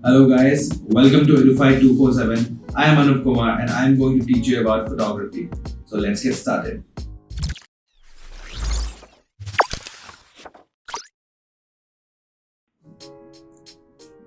Hello guys, welcome to Edufy 247. I am Anup Kumar and I am going to teach you about photography. So let's get started.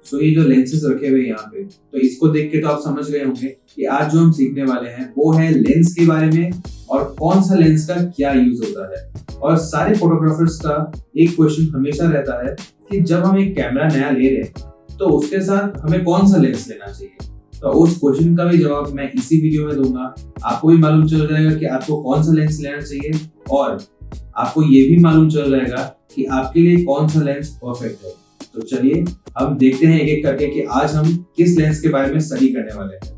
So ये जो lenses रखे हुए हैं यहाँ पे, तो इसको देख के तो आप समझ गए होंगे कि आज जो हम सीखने वाले हैं वो है लेंस के बारे में और कौन सा लेंस का क्या यूज होता है। और सारे फोटोग्राफर्स का एक क्वेश्चन हमेशा रहता है कि जब हम एक कैमरा नया ले रहे हैं तो उसके साथ हमें कौन सा लेंस लेना चाहिए। तो उस क्वेश्चन का भी जवाब मैं इसी वीडियो में दूंगा। आपको भी मालूम चल जाएगा कि आपको कौन सा लेंस लेना चाहिए और आपको ये भी मालूम चल जाएगा कि आपके लिए कौन सा लेंस परफेक्ट है। तो चलिए हम देखते हैं एक एक करके कि आज हम किस लेंस के बारे में स्टडी करने वाले हैं।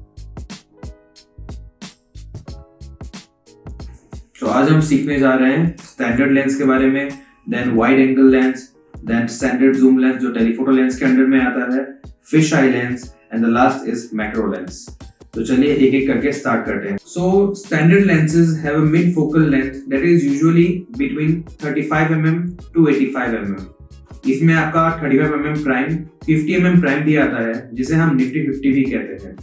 तो आज हम सीखने जा रहे हैं स्टैंडर्ड लेंस के बारे में, then wide angle lens, then standard zoom lens जो टेलीफोटो लेंस के अंडर में आता है, fish eye lens and the last is macro lens. तो चलिए एक एक करके स्टार्ट करते हैं। So standard lenses have a mid focal length that is usually between 35 mm to 85 mm। इसमें आपका 35 mm प्राइम, 50 mm प्राइम भी आता है जिसे हम निफ्टी 50 भी कहते हैं।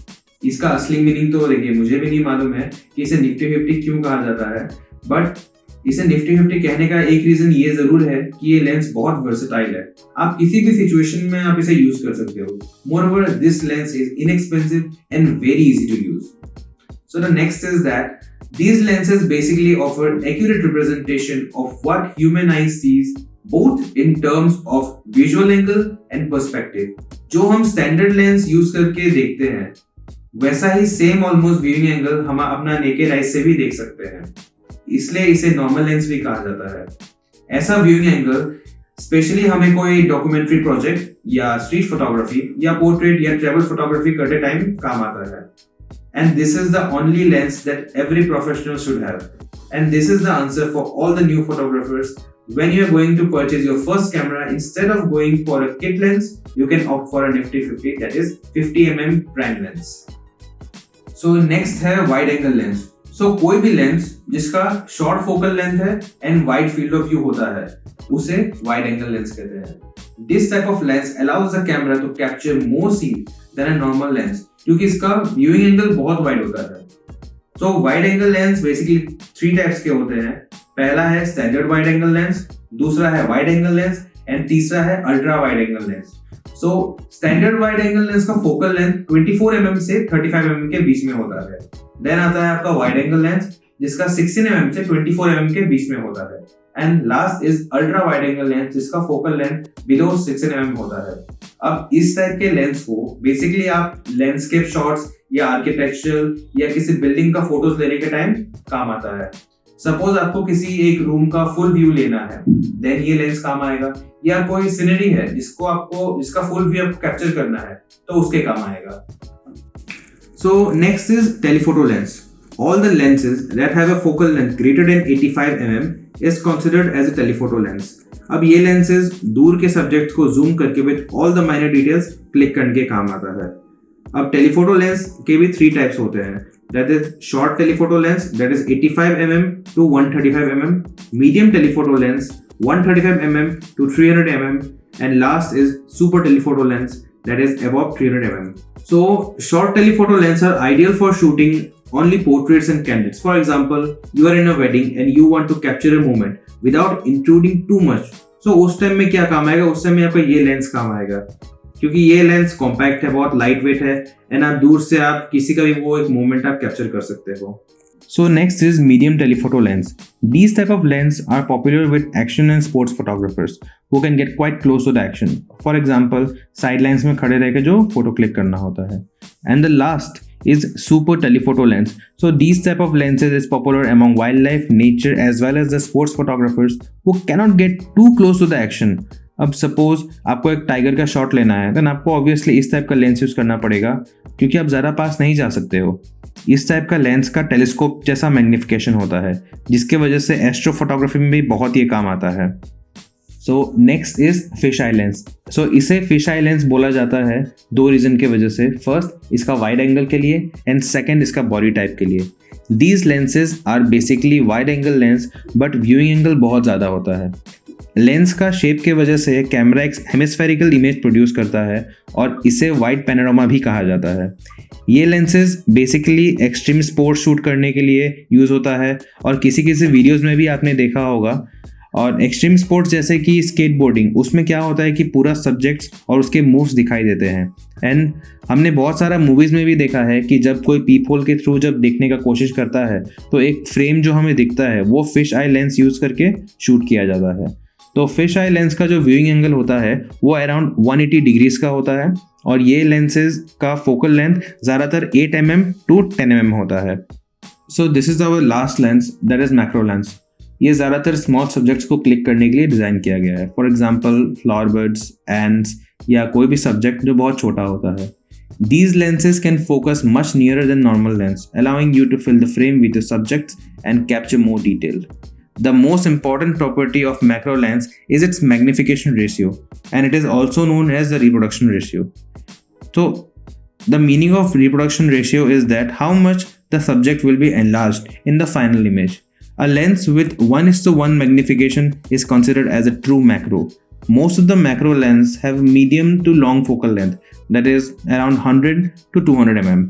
इसका असली मीनिंग तो देखिए मुझे भी नहीं मालूम है कि इसे निफ्टी 50 क्यों कहा जाता है, बट इसे निफ्टी 50 कहने का एक रीजन ये जरूर है कि ये लेंस बहुत वर्सेटाइल है। आप किसी भी सिचुएशन में आप इसे यूज कर सकते हो। Moreover this lens is inexpensive and very easy to use. So the next is that these lenses basically offer accurate representation of what human eye sees both in terms of visual angle and perspective। जो हम standard lens use करके देखते हैं वैसा ही same almost viewing angle हम अपना naked eye से भी देख सकते हैं, इसलिए इसे नॉर्मल लेंस भी कहा जाता है। ऐसा व्यूइंग एंगल स्पेशली हमें कोई डॉक्यूमेंट्री प्रोजेक्ट या स्ट्रीट फोटोग्राफी या पोर्ट्रेट या ट्रैवल फोटोग्राफी करते टाइम काम आता है। And this is the only lens that every professional should have. And this is the answer for all the new photographers. When you are going to purchase your first camera, instead of going for a kit lens, you can opt for a Nifty 50, that is 50 mm prime lens. So next है wide angle lens. So कोई भी lens जिसका short focal length है and wide field of view होता है उसे wide angle lens कहते हैं। This type of lens allows the camera to capture more scene than a normal lens क्योंकि इसका व्यूइंग एंगल बहुत वाइड होता है। सो wide angle lens basically 3 types के होते हैं। पहला है स्टैंडर्ड वाइड एंगल लेंस, दूसरा है वाइड एंगल लेंस एंड तीसरा है ultra wide angle lens. So standard wide angle lens का फोकल लेंथ 24 mm से 35 mm के बीच में होता है। देन आता है आपका वाइड एंगल लेंस जिसका 16 mm से 24 mm के बीच में होता है। And last is ultra wide angle lens जिसका फोकल लेंथ बिलो 16 mm होता है। अब इस टाइप के लेंस को बेसिकली आप लैंडस्केप शॉट्स या आर्किटेक्चरल या किसी बिल्डिंग का फोटोज लेने के टाइम काम आता है। सपोज आपको किसी एक रूम का फुल व्यू लेना है, देन ये लेंस काम आएगा। या कोई सीनरी है जिसका फुल व्यू आपको कैप्चर करना है तो उसके काम आएगा। सो next is telephoto lens. All the lenses that have a focal length greater than 85 mm is considered as a telephoto lens। अब ये lenses दूर के सब्जेक्ट को जूम करके with all the minor details click करने के काम आता है। अब टेलीफोटो लेंस के भी 3 टाइप्स होते हैं, that is short telephoto lens that is 85 mm to 135 mm, medium telephoto lens 135 mm to 300 mm and last is super telephoto lens that is above 300 mm। So short telephoto lenses are ideal for shooting only portraits and candidates। For example, you are in a wedding and you want to capture a moment without intruding too much। So उस time में क्या काम आएगा, उस time में आपका ये lens काम आएगा क्योंकि ये लेंस कॉम्पैक्ट है, बहुत लाइट वेट है एंड आप दूर से आप किसी का भी वो एक मोमेंट आप कैप्चर कर सकते हो। So next is medium telephoto lens। These type of lens are popular with action and sports photographers who can get quite close to the action। For example, sidelines में खड़े रह के जो फोटो क्लिक करना होता है। And the last is super telephoto lens। So these type of lenses is popular among wildlife, nature as well as the sports photographers who cannot get too close to the action। अब suppose आपको एक tiger का shot लेना है then आपको obviously इस type का lens use करना पड़ेगा क्योंकि आप ज़्यादा पास नहीं जा सकते हो। इस टाइप का लेंस का टेलीस्कोप जैसा मैग्निफिकेशन होता है जिसके वजह से एस्ट्रो फोटोग्राफी में भी बहुत ये काम आता है। So next is fish eye lens. So इसे फिश आई लेंस बोला जाता है 2 रीजन के वजह से। फर्स्ट इसका वाइड एंगल के लिए एंड सेकेंड इसका बॉडी टाइप के लिए। These lenses are basically wide angle lens but viewing angle बहुत ज़्यादा होता है। लेंस का शेप के वजह से कैमरा एक हेमिस्फेरिकल इमेज प्रोड्यूस करता है और इसे वाइड पैनोरामा भी कहा जाता है। ये lenses basically extreme sports shoot करने के लिए यूज़ होता है और किसी किसी वीडियोस में भी आपने देखा होगा। और एक्सट्रीम स्पोर्ट्स जैसे कि स्केटबोर्डिंग, उसमें क्या होता है कि पूरा सब्जेक्ट्स और उसके मूव्स दिखाई देते हैं। एंड हमने बहुत सारा मूवीज़ में भी देखा है कि जब कोई पीप होल के थ्रू जब देखने का कोशिश करता है तो एक फ्रेम जो हमें दिखता है वो फिश आई लेंस यूज़ करके शूट किया जाता है। तो फिश आई लेंस का जो व्यूइंग एंगल होता है वो अराउंड 180 डिग्रीज का होता है और ये लेंसेज का फोकल लेंथ ज़्यादातर 8 mm to 10 mm होता है। So this is our last lens, that is macro lens. ये ज़्यादातर स्मॉल सब्जेक्ट्स को क्लिक करने के लिए डिज़ाइन किया गया है। For example flower birds, ends या कोई भी सब्जेक्ट जो बहुत छोटा होता है। These lenses can focus much nearer than normal lens, allowing you to fill the frame with the subjects and capture more detail. The most important property of macro lens is its magnification ratio, and it is also known as the reproduction ratio. So, the meaning of reproduction ratio is that how much the subject will be enlarged in the final image. A lens with 1:1 magnification is considered as a true macro. Most of the macro lenses have medium to long focal length, that is around 100 to 200 mm.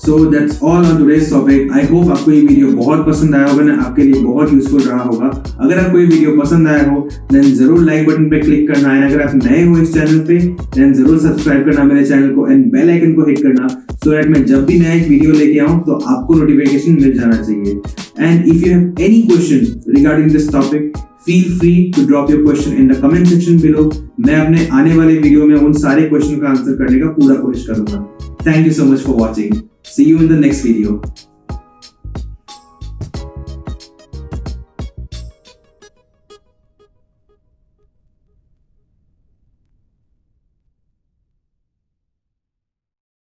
So that's all on today's topic. I hope आपको ये video बहुत पसंद आया होगा ना, आपके लिए बहुत यूजफुल रहा होगा। अगर आपको ये वीडियो पसंद आया हो देन जरूर लाइक बटन पे क्लिक करना है। अगर आप नए हो इस चैनल पे देन जरूर सब्सक्राइब करना मेरे चैनल को एंड बेल आइकन को हिट करना सो दैट मैं जब भी नया वीडियो लेके आऊँ तो आपको नोटिफिकेशन मिल जाना चाहिए। And if you have any question regarding this topic feel free to drop your question in the comment section below. मैं अपने आने वाले वीडियो में उन सारे क्वेश्चन का आंसर करने का पूरा कोशिश करूंगा। Thank you so much for watching. See you in the next video.